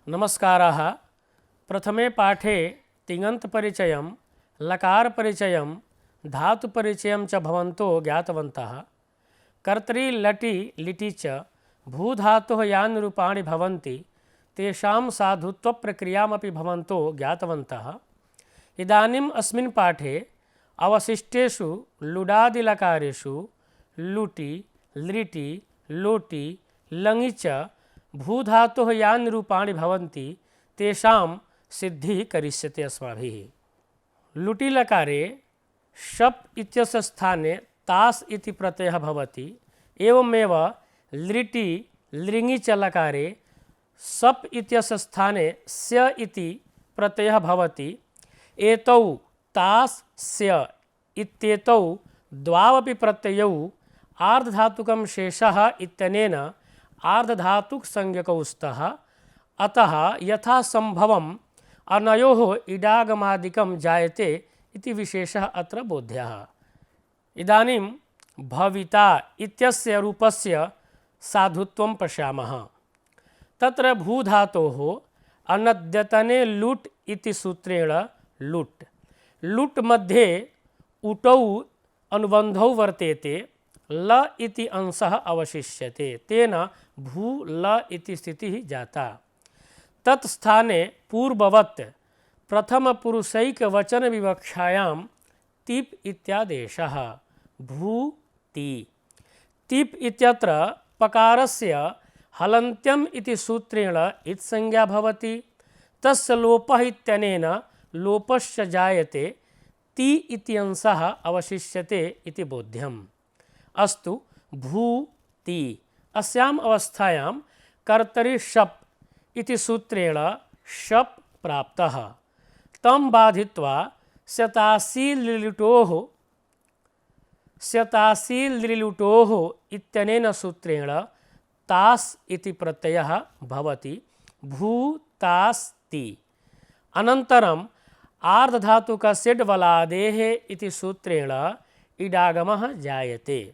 नमस्काराः। प्रथमे पाठे तिङन्तपरिचयं, लकारपरिचयं, धातुपरिचयं च भवन्तो ज्ञातवन्तः। कर्तरि लटि लिटि च भूधातोः यानि रूपाणि भवन्ति तेषां साधुत्वप्रक्रियामपि भवन्तो ज्ञातवन्तः। इदानीम् अस्मिन् पाठे अवशिष्टेषु लुडादिलकारेषु लुटि, लृटि, लोटि, लङि च भूधातोः यानि रूपाणि भवन्ति तेषां सिद्धिः करिष्यते अस्माभिः। लुटि लकारे शप् इत्यस्य स्थाने तास् इति प्रत्ययः भवति। एवमेव लृटि लृङि च लकारे सप् इत्यस्य स्थाने स्य इति प्रत्ययः भवति। एतौ तास् स्य इत्येतौ द्वावपि प्रत्ययौ आर्धधातुकं शेषः इत्यनेन आर्धधातुकसंज्ञकौ स्तः। अतः यथासम्भवम् अनयोः इडागमादिकं जायते इति विशेषः अत्र बोध्यः। इदानीं भविता इत्यस्य रूपस्य साधुत्वं पश्यामः। तत्र भूधातोः अनद्यतने लुट् इति सूत्रेण लुट् लुट् मध्ये उटौ अनुबन्धौ वर्तेते। ल इति अंशः अवशिष्यते, तेन भू ल इति स्थितिः जाता। तत् स्थाने पूर्ववत् प्रथमपुरुषैकवचनविवक्षायां तिप् इत्यादेशः भू ति। तिप् इत्यत्र पकारस्य हलन्त्यम् इति सूत्रेण इत्संज्ञा भवति। तस्य लोपः इत्यनेन लोपश्च जायते। ति इति अंशः अवशिष्यते इति बोध्यम्। अस्तु, भू ति अस्याम् अवस्थायां कर्तरि शप् इति सूत्रेण शप् प्राप्तः। तं बाधित्वा स्यतासील्लिलुटोः इत्यनेन सूत्रेण तास् इति प्रत्ययः भवति। भू तास् ति। अनन्तरम् आर्धधातुकसिड्वलादेः इति सूत्रेण इडागमः जायते।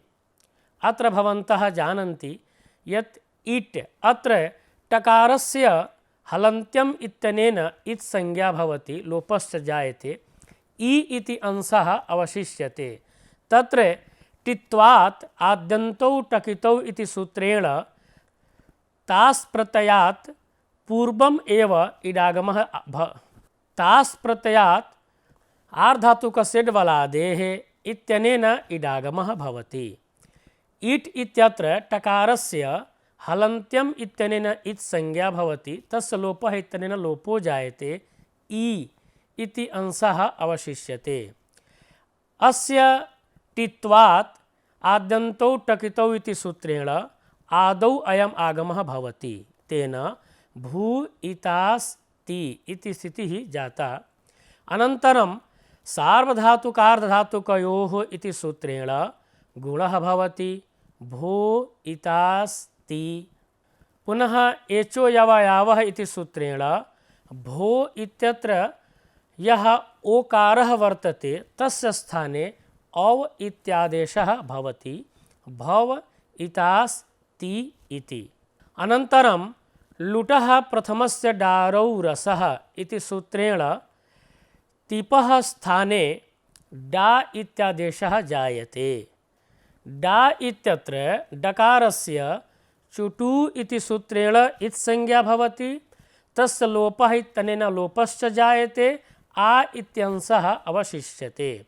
अत्र भवन्तः जानन्ति यत् इट् अत्र टकारस्य हलन्त्यम् इत्यनेन इत् संज्ञा भवति, लोपश्च जायते। इ इति अंशः अवशिष्यते। तत्र टित्वात् आद्यन्तौ टकितौ इति सूत्रेण तास् प्रत्ययात् पूर्वम् एव इडागमः तास् प्रत्ययात् आर्धधातुकसिड्वलादेः इत्यनेन इडागमः भवति। इट् इत्यत्र टकारस्य हलन्त्यम् इत्यनेन इत् संज्ञा भवति। तस्य लोपः इत्यनेन लोपो जायते। इ इति अंशः अवशिष्यते। अस्य टित्वात् आद्यन्तौ टकितौ इति सूत्रेण आदौ अयम् आगमः भवति। तेन भू इतास् ति इति स्थितिः जाता। अनन्तरं सार्वधातुकार्धधातुकयोः इति सूत्रेण गुणः भवति। भो इतास् ति। पुनः एचो यवयावः इति सूत्रेण भो इत्यत्र यः ओकारः वर्तते तस्य स्थाने औ इत्यादेशः भवति। भव इतास् ति इति। अनन्तरं लुटः प्रथमस्य डारौ रसः इति सूत्रेण तिपः स्थाने डा इत्यादेशः जायते। डा इत्यत्र डकारस्य चुटु इति सूत्रेण इत्संज्ञा भवति। तस्य लोपः इत्यनेन लोपश्च जायते। आ इत्यंशः अवशिष्यते।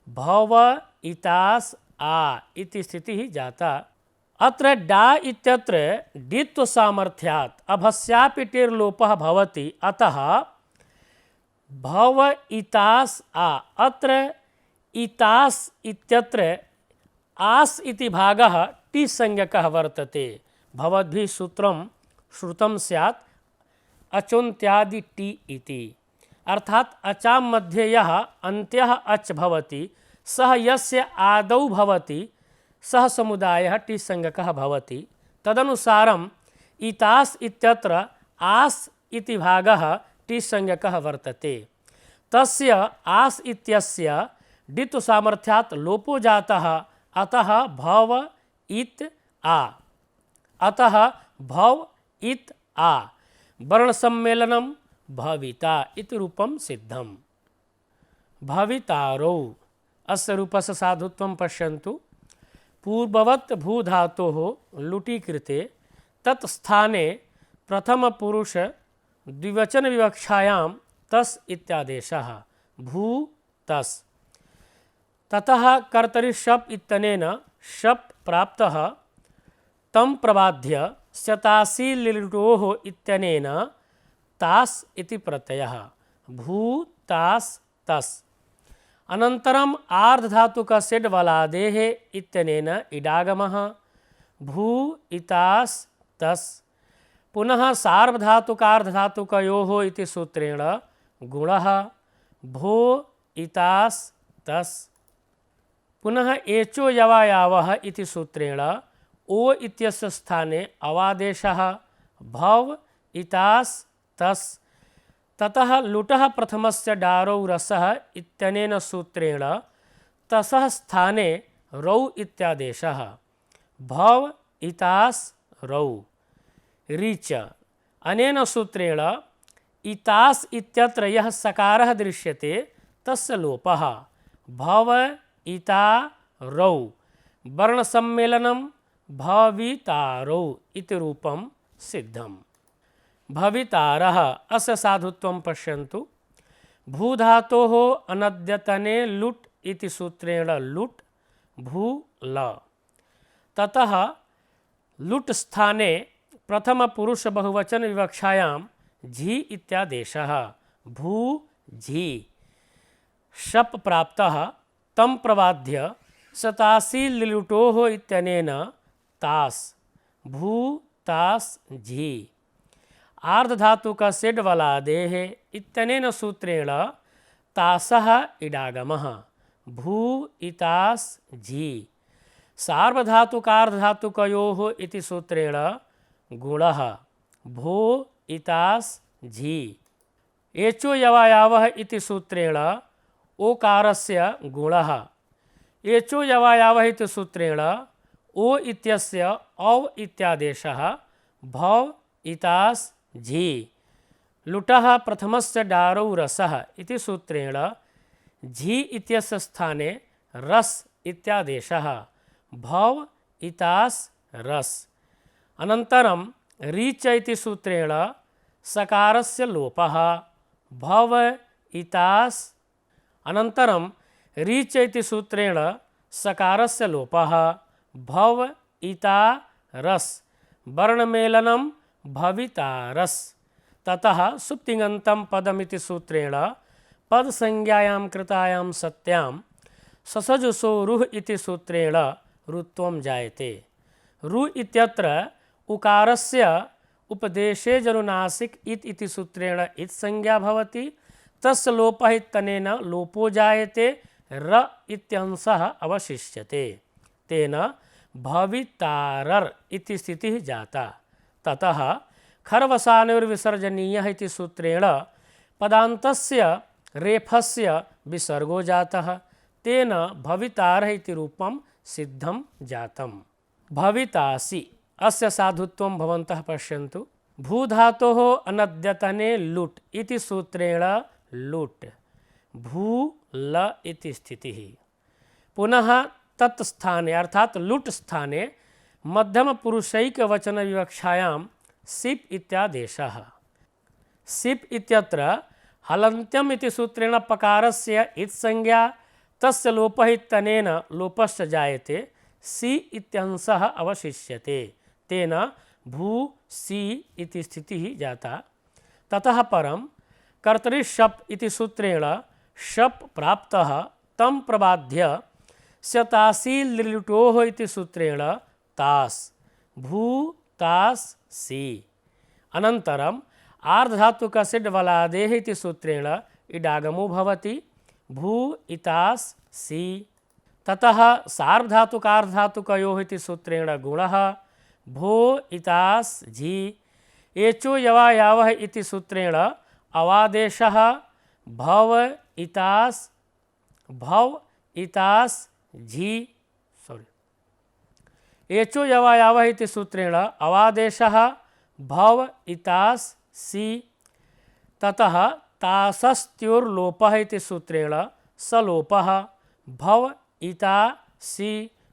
भव इतास् आ इति स्थितिः जाता। अत्र डा इत्यत्र डित्वसामर्थ्यात् अभस्यापि टिर्लोपः भवति। अतः भव इतास् आ। अत्र इतास् इत्यत्र आस् इति भागः टि संज्ञकः वर्तते। भवद्भिः सूत्रं श्रुतं स्यात् अचोन्त्यादि टि इति। अर्थात् अचां मध्ये यः अन्त्यः अच् भवति सः यस्य आदौ भवति सः समुदायः टि संज्ञकः भवति। तदनुसारम् इतास् इत्यत्र आस् इति भागः टि संज्ञकः वर्तते। तस्य आस् इत्यस्य डित्व सामर्थ्यात् लोपो जातः। अतः भव इत् आ। अतः भव इत् आ। वर्णसम्मेलनं भविता इति रूपं सिद्धम्। भवितारौ अस्य रूपस्य साधुत्वं पश्यन्तु। पूर्ववत् भूधातोः लुटि कृते तत् स्थाने प्रथमपुरुष द्विवचनविवक्षायां तस् इत्यादेशः भू तस्। ततः कर्तरि शप् इत्यनेन शप् प्राप्तः तं प्रबाध्य स्यतासी लिलुटोः इत्यनेन तास् इति प्रत्ययः भू तास् तस्। अनन्तरम् आर्धधातुकसिड् वलादेः इत्यनेन इडागमः भू इतास् तस्। पुनः सार्वधातुकार्धधातुकयोः इति सूत्रेण गुणः भो इतास् तस्। पुनः एचो यवायावः इति सूत्रेण ओ इत्यस्य स्थाने अवादेशः भव इतास् तस्। ततः लुटः प्रथमस्य डारौ रसः इत्यनेन सूत्रेण तसः स्थाने रौ इत्यादेशः भव इतास् रौ। रीच अनेन सूत्रेण इतास् इत्यत्र यः सकारः दृश्यते तस्य लोपः भव इता रौ वर्णसम्मेलनं भवितारौ इति रूपं सिद्धम्। भवितारः अस्य साधुत्वं पश्यन्तु। भूधातोः अनद्यतने लुट् इति सूत्रेण लुट् भू ल। ततः लुट् स्थाने प्रथमपुरुष बहुवचन विवक्षायां झि इत्यादेशः भू झि। शप् प्राप्तः तं प्रबाध्य शतासी लिलुटोः इत्यनेन तास् भू तास् झि। आर्धधातुकसिड् वलादेः इत्यनेन सूत्रेण तासः इडागमः भू इतास् झि। सार्वधातुकार्धधातुकयोः इति सूत्रेण गुणः भो इतास् झि। एचो यवायावः इति सूत्रेण ओकारस्य गुणः। एचो यवायावः इति सूत्रेण ओ इत्यस्य औ इत्यादेशः भव इतास् झि। लुटः प्रथमस्य डारौ रसः इति सूत्रेण झि इत्यस्य स्थाने रस् इत्यादेशः भव इतास् रस्। अनन्तरं रीच इति सूत्रेण सकारस्य लोपः भव इतास्। अनन्तरं रीच इति सूत्रेण सकारस्य लोपः भव इता रस् वर्णमेलनं भवितारस्। ततः सुप्तिङन्तं पदमिति सूत्रेण पदसंज्ञायां कृतायां सत्यां ससजुषो रुः इति सूत्रेण रुत्वं जायते। रु इत्यत्र उकारस्य उपदेशे जनुनासिक इत् इति सूत्रेण इत् संज्ञा भवति। तस्य लोपः इत्यनेन लोपो जायते र इत्यंशः अवशिष्यते। तेन भवितारर् इति स्थितिः जाता। ततः खर्वसानुर्विसर्जनीयः इति सूत्रेण पदान्तस्य रेफस्य विसर्गो जातः। तेन भवितारः इति रूपं सिद्धं जातम्। भवितासि अस्य साधुत्वं भवन्तः पश्यन्तु। भूधातोः अनद्यतने लुट् इति सूत्रेण लुट् भू ल इति स्थितिः। पुनः तत् स्थाने अर्थात लुट् स्थाने मध्यमपुरुषैकवचन विवक्षायां सिप् इत्यादेशः। सिप् इत्यत्र हलन्त्यम् इति सूत्रेण पकारस्य इत् संज्ञा तस्य लोपः इत्यनेन लोपश्च जायते सि इत्यंशः अवशिष्यते। तेन भू सी इति स्थितिः जाता। ततः परं कर्तरि शप् इति सूत्रेण शप् प्राप्तः तं प्रबाध्य स्यतासी लिलुटोः इति सूत्रेण तास् भू तास् सी। अनन्तरम् आर्धधातुकसिड् वलादेः इति सूत्रेण इडागमो भवति भू इतास् सी। ततः सार्वधातुकार्धधातुकयोः इति सूत्रेण गुणः भो इतास् झि। एचो यवायावः इति सूत्रेण अवादेशः भव इतास् झि। एचो यवायावः इति सूत्रेण अवादेशः भव इतास् सी ततः तासस्त्युर्लोपः इति सूत्रेण सलोपः भव इता सी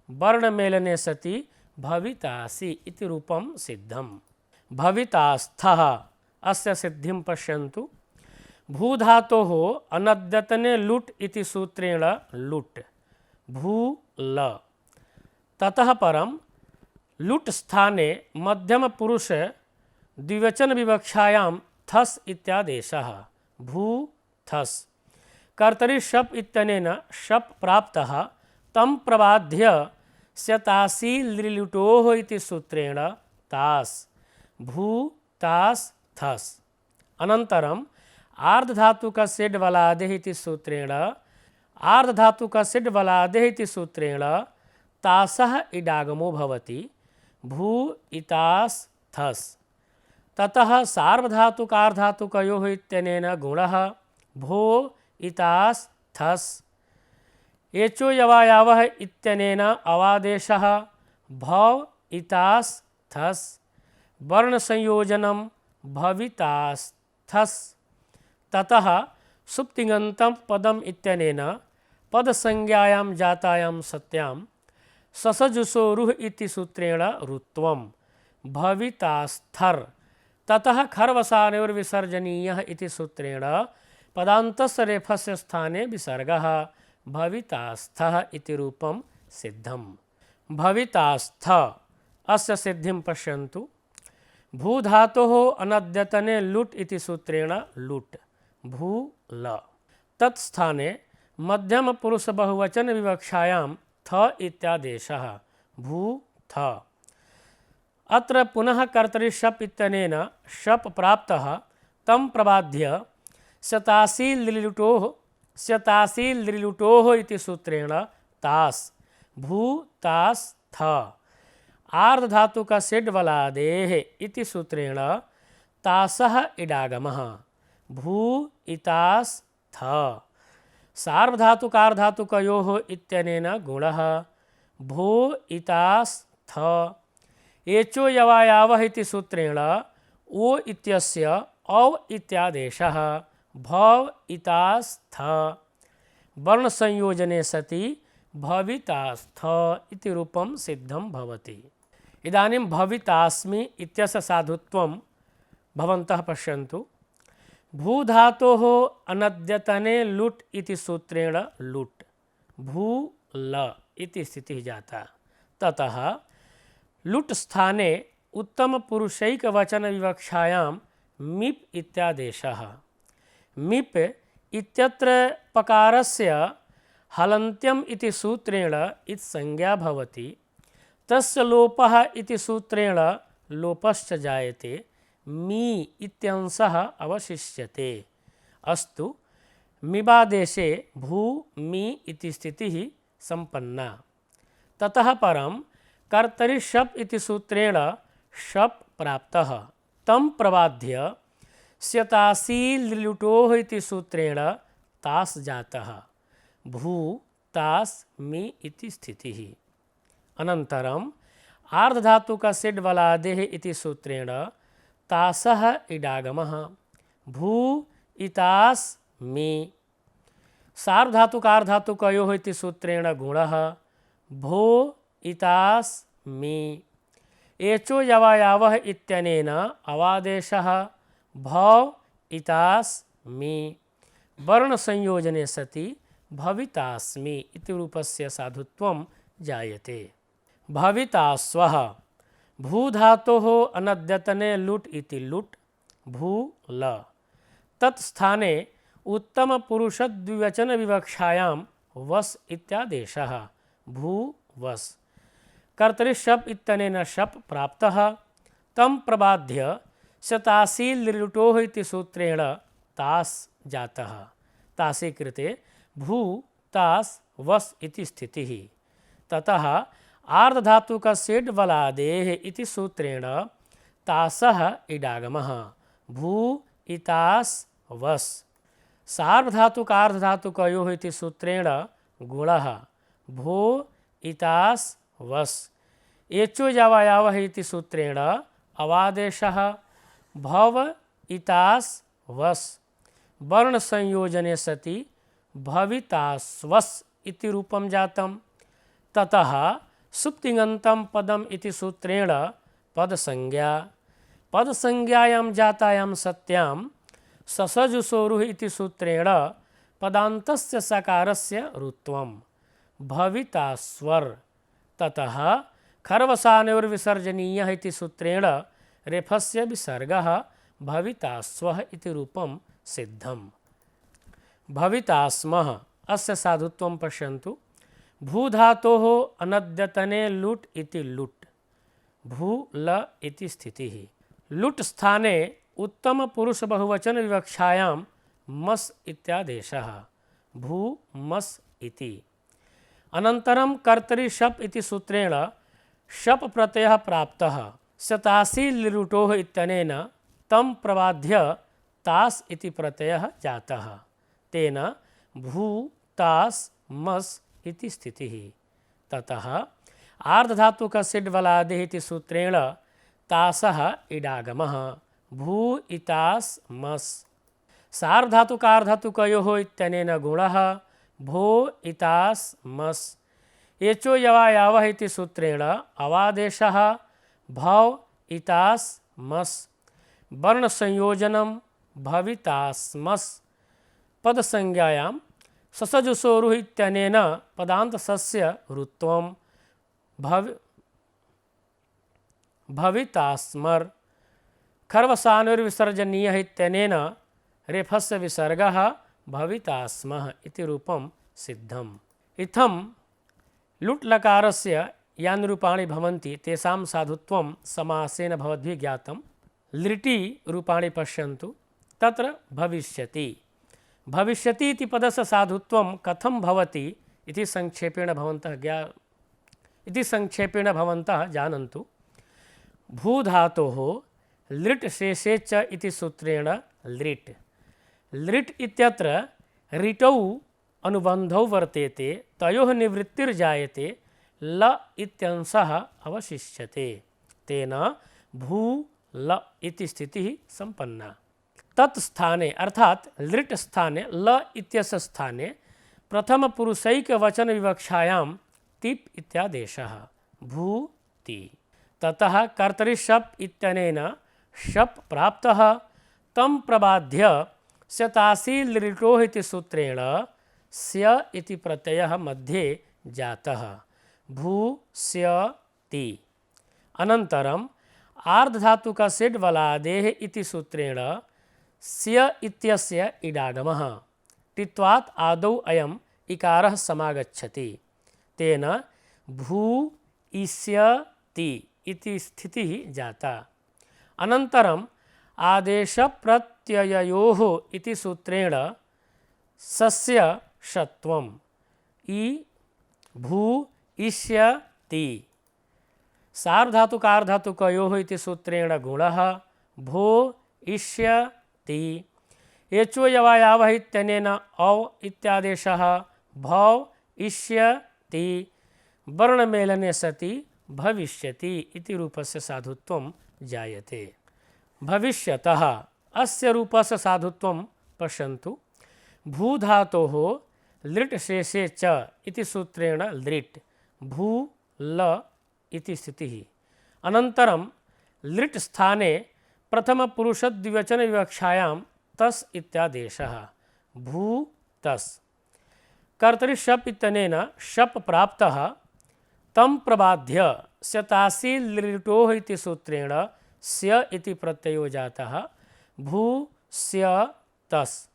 वर्णमेलने सति भवितासि इति रूपं सिद्धम्। भवितास्थः अस्य सिद्धिं पश्यन्तु। भूधातोः अनद्यतने लुट् इति सूत्रेण लुट् भू ल ततः परं लुट् स्थाने मध्यमपुरुष द्विवचन विवक्षायां थस् इत्यादेशः भू थस् कर्तरि शप् इत्यनेन शप् प्राप्तः तं प्रबाध्य स्यतासी लृलुटोः इति सूत्रेण तास् भू तास् थस् अनन्तरम् आर्धधातुकसिड् वलादेः इति सूत्रेण आर्धधातुकसिड् इति सूत्रेण तासः इडागमो भवति भू इतास् थस् ततः सार्वधातुकार्धातुकयोः इत्यनेन गुणः भो इतास् थस् एचो यवायावः इत्यनेन अवादेशः भव इतास् थस् वर्णसंयोजनं भवितास्थस् ततः सुप्तिङन्तं पदम् इत्यनेन पदसंज्ञायां जातायां सत्यां ससजुषोरुः इति सूत्रेण रुत्वं भवितास्थर् ततः खर्वसानयोर्विसर्जनीयः इति सूत्रेण पदान्तस्य रेफस्य स्थाने विसर्गः भवितास्थः इति रूपं सिद्धम्। भवितास्थ अस्य सिद्धिं पश्यन्तु। भूधातोः अनद्यतने लुट् इति सूत्रेण लुट् भू ल तत्स्थाने मध्यमपुरुषबहुवचन विवक्षायां थ इत्यादेशः भू थ अत्र पुनः कर्तरि शप् इत्यनेन शप् प्राप्तः तं प्रबाध्य स्यतासी लृलुटोः इति सूत्रेण तास् भू तास् थ आर्धधातुकसिड् वलादेः इति सूत्रेण तासः इडागमः भू इतास् थ सार्वधातुकार्धातुकयोः इत्यनेन गुणः भो इतास् थ एचो यवायावः इति सूत्रेण ओ इत्यस्य औ इत्यादेशः भव इतास्थ वर्णसंयोजने सति भवितास्थ इति रूपं सिद्धं भवति। इदानीं भवितास्मि इत्यस्य साधुत्वं भवन्तः पश्यन्तु। भूधातोः अनद्यतने लुट् इति सूत्रेण लुट् भू ल इति स्थितिः जाता। ततः लुट् स्थाने उत्तमपुरुषैकवचन विवक्षायां मिप् इत्यादेशः मिप् इत्यत्र पकारस्य हलन्त्यम् इति सूत्रेण इत्संज्ञा भवति। तस्य लोपः इति सूत्रेण लोपश्च जायते मी इत्यंशः अवशिष्यते। अस्तु मिबादेशे भू मी इति स्थितिः संपन्ना। ततः परं कर्तरि शप् इति सूत्रेण शप् प्राप्तः तं प्रबाध्य स्यतासी लृलुटोः इति सूत्रेण तास् जातः भू तास् मी इति स्थितिः। अनन्तरम् आर्धधातुकसिड् वलादेः इति सूत्रेण तासः इडागमः भू इतास् मी सार्वधातुकार्धातुकयोः इति सूत्रेण गुणः भो इतास् मी एचो यवायावः इत्यनेन अवादेशः भव इतास् मी वर्णसंयोजने सति भवितास्मि इति रूपस्य साधुत्वं जायते। भवितास्वः भूधातोः अनद्यतने लुट् इति लुट् भू ल तत्स्थाने उत्तमपुरुषद्विवचन विवक्षायां वस् इत्यादेशः भू वस् कर्तरि शप् इत्यनेन शप् प्राप्तः तं प्रबाध्य स्यतासी लृलुटोः इति सूत्रेण तास् जातः तासे कृते भू तास् वस् इति स्थितिः। ततः आर्धधातुकसिड् वलादेः इति सूत्रेण तासः इडागमः भू इतास् वस् सार्वधातुकार्धधातुकयोः इति सूत्रेण गुणः भो इतास् वस् एचो यवायावः इति सूत्रेण अवादेशः भव इतास वस् वर्ण संयोजने सति भवितास्वस् इति रूपं जातम्। ततः सुप्तिङन्तं पदम् इति सूत्रेण पदसंज्ञा पदसंज्ञायां जातायां सत्यां ससजुसोरुः इति सूत्रेण पदान्तस्य सकारस्य रुत्वं भवितास्वर्। ततः खर्वसानयोर्विसर्जनीयः इति सूत्रेण रेफस्य विसर्गः भवितास्वः इति रूपं सिद्धम्। भवितास्मः अस्य साधुत्वं पश्यन्तु। भूधातोः अनद्यतने लुट् इति लुट् भू ल इति स्थितिः। लुट् स्थाने उत्तम पुरुष बहुवचन विवक्षायां मस् इत्यादेशः भू मस् इति। अनन्तरं कर्तरि शप् इति सूत्रेण शप् प्रत्ययः प्राप्तः। शतासी लिरुटोः इत्यनेन तं प्रबाध्य तास् इति प्रत्ययः जातः। तेन भू तास् मस् इति स्थितिः। ततः आर्धधातुक सिड्वलादेः इति सूत्रेण तासः इडागमः भू इतास् मस्। सार्वधातुकार्धधातुकयोः इत्यनेन गुणः भो इतास् मस्। एचो यवा यावः इति सूत्रेण अवादेशः भव इतास् मस्। वर्ण संयोजनं भवितास्मस्। पदसंज्ञायां ससजुसोरुः इत्यनेन पदान्तसस्य रुत्वं भवितास्मर्। खर्वसानुर्विसर्जनीयः इत्यनेन रेफस्य विसर्गः भवितास्मः इति रूपं सिद्धम्। इत्थं लुट् लकारस्य यानि रूपाणि भवन्ति तेषां साधुत्वं समासेन भवद्भिः ज्ञातं। लिटि रूपाणि पश्यन्तु। तत्र भविष्यति भविष्यति इति पदस्य साधुत्वं कथं भवति इति संक्षेपेण भवन्तः जानन्तु। भूधातोः लिट् शेषे च इति सूत्रेण लिट्। लिट् इत्यत्र ऋटौ अनुबन्धौ वर्तेते तयोः निवृत्तिर्जायते ल इत्यंशः अवशिष्यते। तेन भू ल इति स्थितिः संपन्ना। तत् स्थाने अर्थात लिट् स्थाने ल इत्यस्य स्थाने प्रथम पुरुषैक वचन विवक्षायां तिप् इत्यादेशः भूति। ततः कर्तरि शप् इत्यनेन शप् प्राप्तः। तं प्रबाध्य शतासी लिटोः इति सूत्रेण स्य इति प्रत्ययः मध्ये जातः भू स्य ति। अनन्तरम् आर्धधातुक सिड्वलादेः इति सूत्रेण स्य इत्यस्य इडागमः। टित्वात् आदौ अयम् इकारः समागच्छति। तेन भू इष्यति इति स्थितिः जाता। अनन्तरम् आदेशप्रत्यययोः इति सूत्रेण सस्य षत्वम् इ भू इष्यति। सार्वधातुकार्धधातुकयोः इति सूत्रेण गुणः भो इष्यति। एचो यवा यावः इत्यनेन औ इत्यादेशः भव इष्यति। वर्णमेलने सति भविष्यति इति रूपस्य साधुत्वं जायते। भविष्यतः अस्य रूपस्य साधुत्वं पश्यन्तु। भूधातोः लिट् शेषे च इति सूत्रेण लिट् भू ल इति स्थितिः। अनन्तरं लिट् स्थाने प्रथमपुरुषद्विवचन विवक्षायां तस् इत्यादेशः भू तस्। कर्तरि शप् इत्यनेन शप् प्राप्तः। तं प्रबाध्य शतासी लिटोः इति सूत्रेण स्य इति प्रत्ययो जातः भू स्य तस्।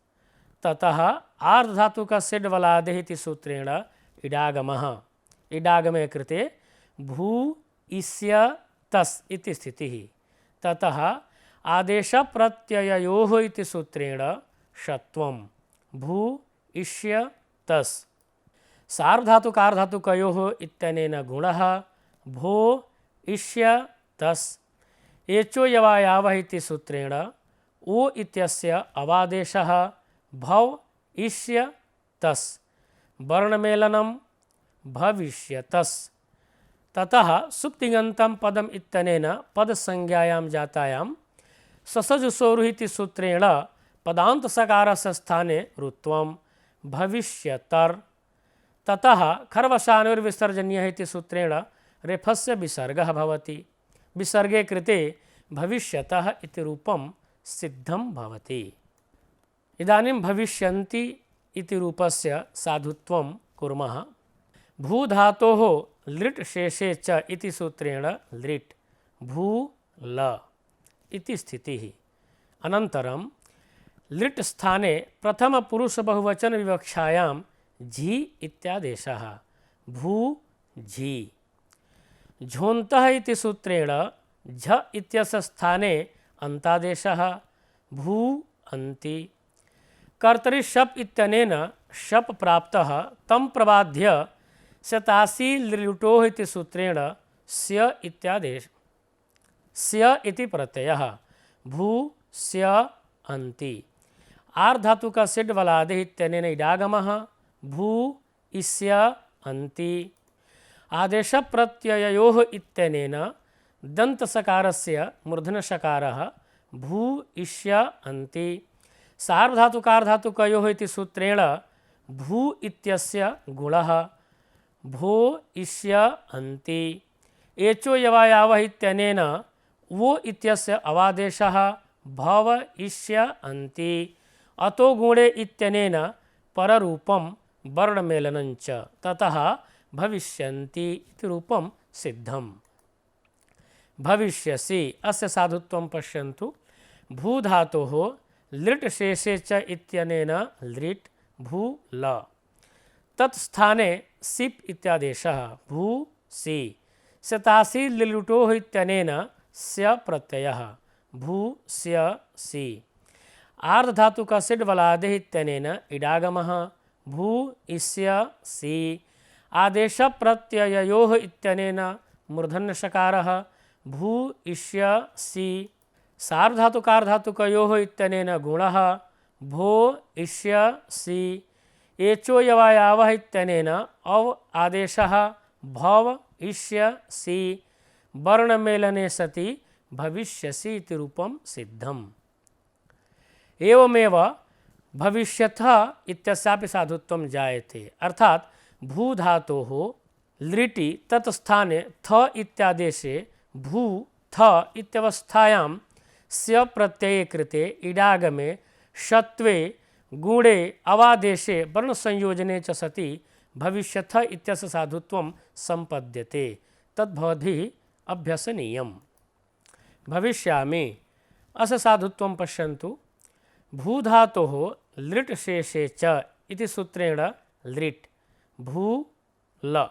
ततः आर्धधातुक सिड्वलादेः इति सूत्रेण इडागमः। इडागमे कृते भू इष्य तस् इति स्थितिः। ततः आदेशप्रत्यययोः इति सूत्रेण षत्वं भू इष्य तस्। सार्वधातुकार्धधातुकयोः इत्यनेन गुणः भो इष्य तस्। एचो यवा यावः इति सूत्रेण ओ इत्यस्य अवादेशः भव इष्य तस्। वर्णमेलनं भविष्यतस्। ततः सुप्तिङन्तं पदम् इत्यनेन पदसंज्ञायां जातायां ससजुसोरुः इति सूत्रेण पदान्तसकारस्य स्थाने रुत्वं भविष्यतर्। ततः खर्वशानोर्विसर्जनीयः इति सूत्रेण रेफस्य विसर्गः भवति। विसर्गे कृते भविष्यतः इति रूपं सिद्धं भवति। इदानीं भविष्यन्ति इति रूपस्य साधुत्वं कुर्मः। भूधातोः लिट् शेषे च इति सूत्रेण लिट् भू ल इति स्थितिः। अनन्तरं लिट् स्थाने प्रथमपुरुषबहुवचन विवक्षायां झि इत्यादेशः भू झि। झोन्तः इति सूत्रेण झ इत्यस्य स्थाने अन्तादेशः भू अन्ति। कर्तरि शप् इत्यनेन शप् प्राप्तः तं प्रबाध्य शतासी लिलुटोः इति सूत्रेण स्य इत्यादेश स्य इति प्रत्ययः भू स्य अन्ति। आर्धातुक सिड् वलादेः इत्यनेन इडागमः भू इस्य अन्ति। आदेशप्रत्यययोः इत्यनेन दन्तसकारस्य मूर्धन्यषकारः भू इष्य अन्ति। सार्वधातुकार्धातुकयोः इति सूत्रेण भू इत्यस्य गुणः भो इष्य अन्ति। एचो यवायावः इत्यनेन वो इत्यस्य अवादेशः भव इष्य अन्ति। अतो गुणे इत्यनेन पररूपं वर्णमेलनञ्च ततः भविष्यन्ति इति रूपं सिद्धम्। भविष्यसि अस्य साधुत्वं पश्यन्तु। भूधातोः लिट् शेषे च इत्यनेन लिट् भू ल। तत्स्थाने सिप् इत्यादेशः भू सि। शतासी लिलुटोः इत्यनेन स्य प्रत्ययः भू स्य सि। आर्धधातुक सिड् वलादेः इत्यनेन इडागमः भू इस्य सि। आदेशप्रत्यययोः इत्यनेन मूर्धन्यषकारः भू इष्य सि। सार्वधातुकार्धातुकयोः इत्यनेन गुणः भो इष्य सि। एचो यवायावः इत्यनेन अव आदेशः भव इष्य सि। वर्णमेलने सति भविष्यसि इति रूपं सिद्धम्। एवमेव भविष्यतः इत्यस्यापि साधुत्वं जायते। अर्थात् भूधातोः लिटि तत्स्थाने थ इत्यादेशे भू थ इत्यवस्थायां स्य प्रत्यये कृते इडागमे षत्वे गुणे अवादेशे वर्णसंयोजने च सति भविष्यतः इत्यस्य साधुत्वं सम्पद्यते। तद्भवद्भिः अभ्यसनीयम्। भविष्यामि अस्य साधुत्वं पश्यन्तु। भूधातोः लिट् शेषे च इति सूत्रेण लिट् भू ल।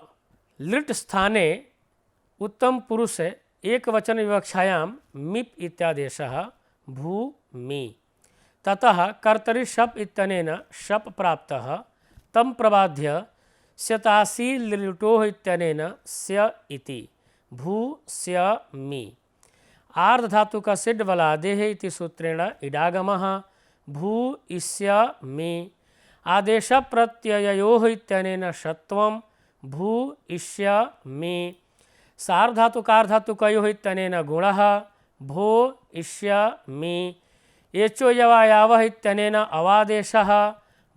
लिट् स्थाने उत्तमपुरुषे एकवचन विवक्षायां मिप् इत्यादेशः भू मी। ततः कर्तरि शप् इत्यनेन शप् प्राप्तः तं प्रबाध्य शतासी लिलुटोः इत्यनेन स्य इति भू स्य मी। आर्धधातुक सिड् वलादेः इति सूत्रेण इडागमः भू इस्य मी। आदेशप्रत्यययोः इत्यनेन षत्वं भू इष्य मी। सार्वधातुकार्धातुकयोः इत्यनेन गुणः भो इष्य मी। एचो यवायावः इत्यनेन अवादेशः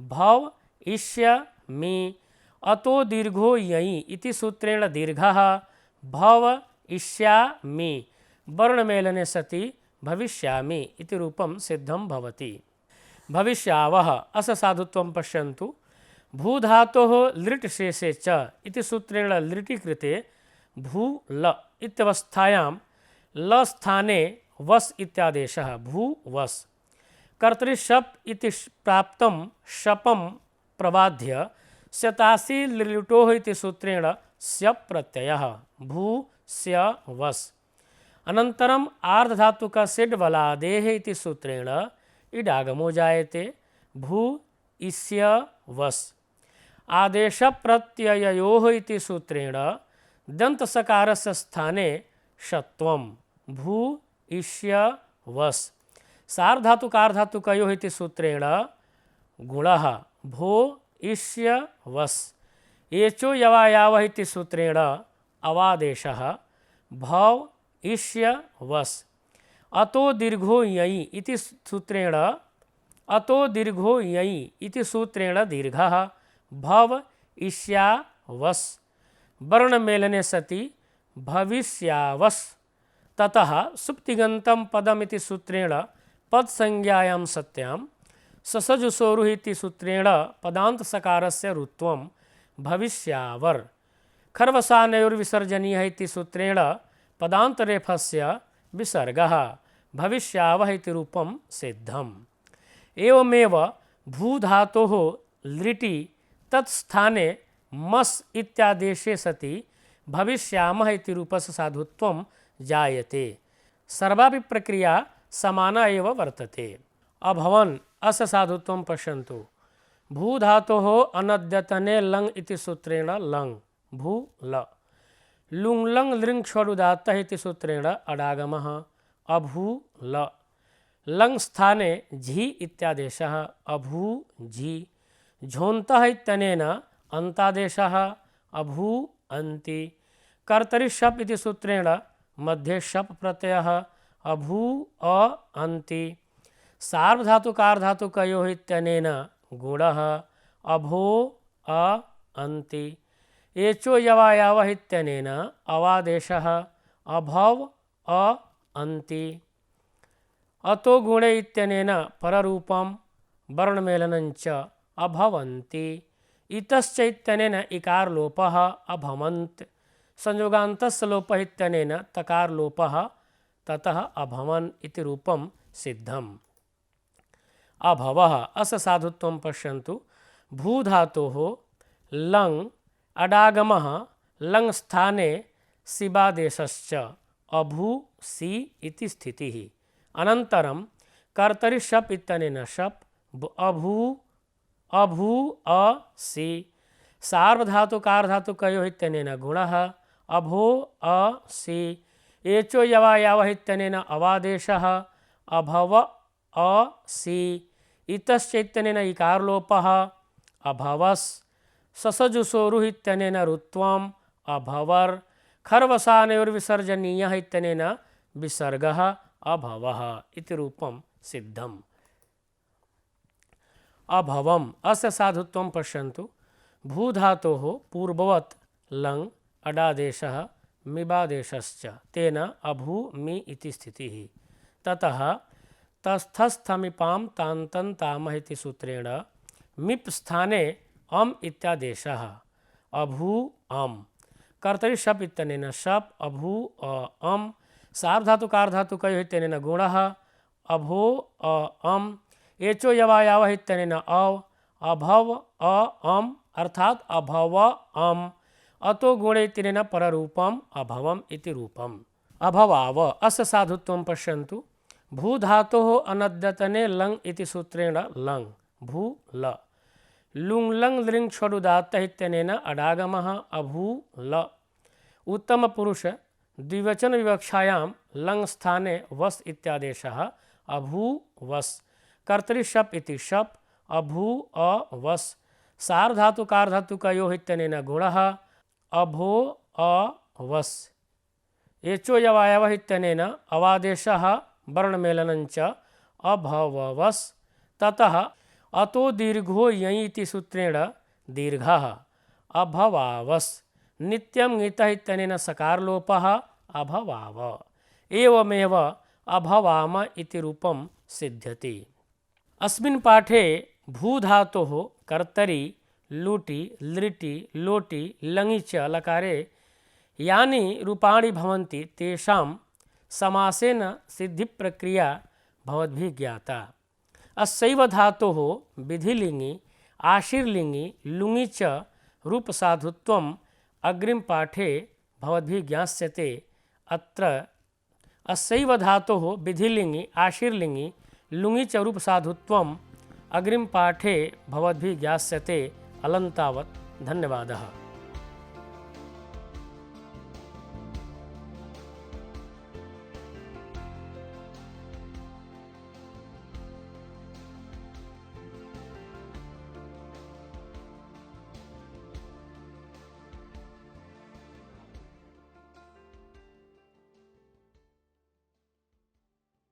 भव इष्य मी। अतो दीर्घो ययि इति सूत्रेण दीर्घः भव इष्यामि। वर्णमेलने सति भविष्यामि इति रूपं सिद्धं भवति। भविष्यावः अस्य साधुत्वं पश्यन्तु। भूधातोः लिट् शेषे च इति सूत्रेण लिटि कृते भू ल इत्यवस्थायां ल स्थाने वस् इत्यादेशः भू वस्। कर्तरि शप् इति प्राप्तं शपं प्रबाध्य शतासी लिलुटोः इति सूत्रेण स्य प्रत्ययः भू स्य वस्। अनन्तरम् आर्धधातुक सिड् वलादेः इति सूत्रेण इडागमो जायते भू इस्य वस्। आदेशप्रत्यययोः इति सूत्रेण दन्तसकारस्य स्थाने षत्वं भू इष्य वस्। सार्वधातुकार्धातुकयोः इति सूत्रेण गुणः भो इष्य वस्। एचो यवायावः इति सूत्रेण अवादेशः भव इष्य वस्। अतो दीर्घो ययि इति सूत्रेण अतो दीर्घो ययि इति सूत्रेण दीर्घः भव इष्या वस् वर्णमेलने सति भविष्यावस् ततः सुप्तिगन्तं पदमिति सूत्रेण पदसंज्ञायां सत्यां ससजुषोरुः इति सूत्रेण पदान्तसकारस्य रुत्वं भविष्यावर् खर्वसानयोर्विसर्जनीयः इति सूत्रेण पदान्तरेफस्य विसर्गः भविष्यावः इति रूपं सिद्धम्। एवमेव भूधातोः लिटि तत्स्थाने मस् इत्यादेशे सति भविष्यामः इति रूपस्य साधुत्वं जायते। सर्वापि प्रक्रिया समाना एव वर्तते। अभवन् अस्य साधुत्वं पश्यन्तु। भूधातोः अनद्यतने लङ् इति सूत्रेण लङ् भू ल लुङ् लङ् लृङ् षडुदात्तः इति सूत्रेण अडागमः अभू ल लङ् स्थाने झि इत्यादेशः अभू झि झोन्तः इत्यनेन अन्तादेशः अभू अन्ति कर्तरि शप् इति सूत्रेण मध्ये शप् प्रत्ययः अभू अ अन्ति सार्वधातुकार्धातुकयोः इत्यनेन गुणः अभो अ अन्ति एचो यवायावः इत्यनेन अवादेशः अभव अ अन्ति अतो गुणे इत्यनेन पररूपं वर्णमेलनञ्च अभवन्ति इतश्च इत्यनेन इकारलोपः अभवन्त् संयोगान्तस्य लोपः इत्यनेन तकारलोपः ततः अभवन् इति रूपं सिद्धम्। अभवः अस्य साधुत्वं पश्यन्तु। भूधातोः लङ् अडागमः लङ् स्थाने सिबादेशश्च अभू सि इति स्थितिः अनन्तरं कर्तरि शप् इत्यनेन शप् अभू अभू अ सि सार्वधातुकार्धातुकयोः इत्यनेन गुणः अभो अ सि एचो यवायावः इत्यनेन अवादेशः अभव अ सि इतश्च इत्यनेन इकारलोपः अभवस् ससजुषोरुः इत्यनेन रुत्वम् अभवर् खर्वसानयोर्विसर्जनीयः इत्यनेन विसर्गः अभवः इति रूपं सिद्धम्। अभवम् अस्य साधुत्वं पश्यन्तु। भूधातोः पूर्ववत् लङ् अडादेशः मिबादेशश्च तेन अभू मि इति स्थितिः ततः तस्थस्थमिपां तान्तं तामः इति सूत्रेण मिप् स्थाने अम् इत्यादेशः अभू अम् कर्तरि शप् इत्यनेन शप् अभू अम् सार्वधातुकार्धातुकयोः इत्यनेन गुणः अभो अम् एचो यवायावः इत्यनेन अभव अम् अर्थात् अभव अम् अतो गुणे इत्यनेन पररूपम् अभवम् इति रूपम्। अभवाव अस्य साधुत्वं पश्यन्तु। भूधातोः अनद्यतने लङ् इति सूत्रेण लङ् भू ल लुङ् लङ् लृङ् षडुदात्तः इत्यनेन अडागमः अभू ल उत्तमपुरुष द्विवचन विवक्षायां लङ् स्थाने वस् इत्यादेशः अभू वस् कर्तरि शप् इति शप् अभू अ वस् सार्वधातुकार्धातुकयोः इत्यनेन गुणः अभो अ वस् एचो यवायवः इत्यनेन अवादेशः वर्णमेलनञ्च अभववस् ततः अतो दीर्घो ययि इति सूत्रेण दीर्घः अभवावस् नित्यं ङितः इत्यनेन सकारलोपः अभवाव एवमेव अभवाम इति रूपं सिद्ध्यति। अस्मिन् पाठे भूधातोः कर्तरि लुटि लृटि लोटि लङि च लकारे यानि रूपाणि भवन्ति तेषां समासेन सिद्धिप्रक्रिया भवद्भिः ज्ञाता। अस्यैव धातोः विधिलिङि आशीर्लिङि लुङि च रूपसाधुत्वम् अग्रिमपाठे भवद्भिः ज्ञास्यते। अत्र अस्यैव धातोः विधिलिङि आशीर्लिङि लुङि च रूपसाधुत्वम् अग्रिमपाठे भवद्भिः ज्ञास्यते। अलन्तावत् धन्यवादः।